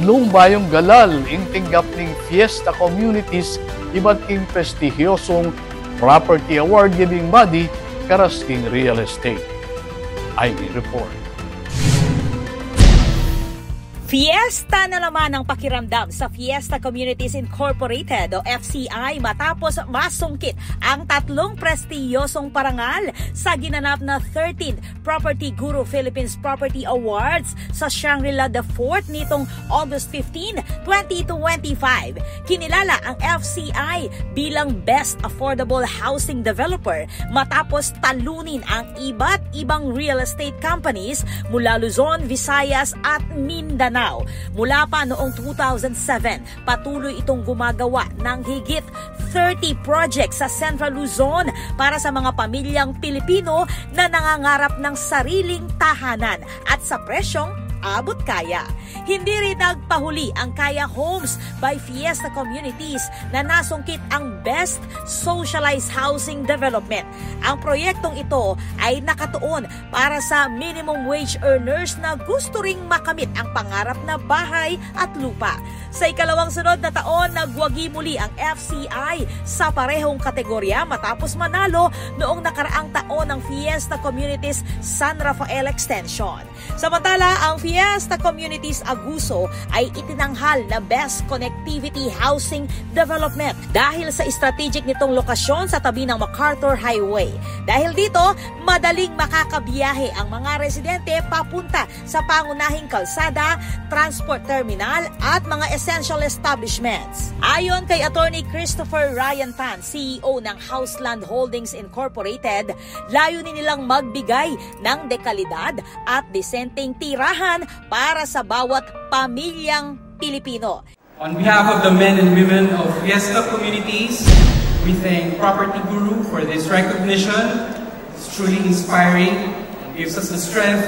tatlong bayong galal ing tinggap ning Fiesta Communities iba't ing prestigyosong property award giving body karas king real estate. ID report. Fiesta na naman ang pakiramdam sa Fiesta Communities Incorporated o FCI matapos masungkit ang tatlong prestiyosong parangal sa ginanap na 13th Property Guru Philippines Property Awards sa Shangri-La The Fort nitong August 15, 2025. Kinilala ang FCI bilang Best Affordable Housing Developer matapos talunin ang iba't ibang real estate companies mula Luzon, Visayas at Mindanao. Mula pa noong 2007, patuloy itong gumagawa ng higit 30 projects sa Central Luzon para sa mga pamilyang Pilipino na nangangarap ng sariling tahanan at sa presyong abot kaya. Hindi rin nagpahuli ang Kaya Homes by Fiesta Communities na nasungkit ang Best Socialized Housing Development. Ang proyektong ito ay nakatuon para sa minimum wage earners na gusto ring makamit ang pangarap na bahay at lupa. Sa ikalawang sunod na taon, nagwagi muli ang FCI sa parehong kategorya matapos manalo noong nakaraang taon ng Fiesta Communities San Rafael Extension. Samantala, ang Fiesta Communities Aguso ay itinanghal na Best Connectivity Housing Development dahil sa strategic nitong lokasyon sa tabi ng MacArthur Highway. Dahil dito, madaling makakabiyahe ang mga residente papunta sa pangunahing kalsada, transport terminal at mga essential establishments. Ayon kay Attorney Christopher Ryan Tan, CEO ng Houseland Holdings Incorporated, layunin nilang magbigay ng dekalidad at disenteng tirahan para sa bawat pamilyang Pilipino. On behalf of the men and women of Fiesta Communities, we thank Property Guru for this recognition. It's truly inspiring and gives us the strength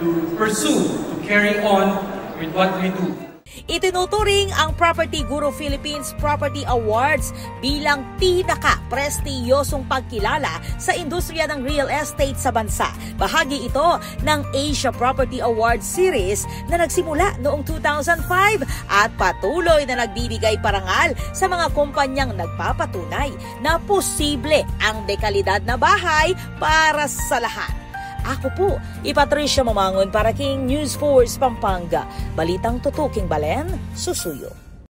to pursue, to carry on with what we do. Itinuturing ang Property Guru Philippines Property Awards bilang pinaka-prestiyosong pagkilala sa industriya ng real estate sa bansa. Bahagi ito ng Asia Property Awards Series na nagsimula noong 2005 at patuloy na nagbibigay parangal sa mga kumpanyang nagpapatunay na posible ang dekalidad na bahay para sa lahat. Ako po, Patricia Mamangon para King News Force Pampanga. Balitang tutuking Balen, Susuyo.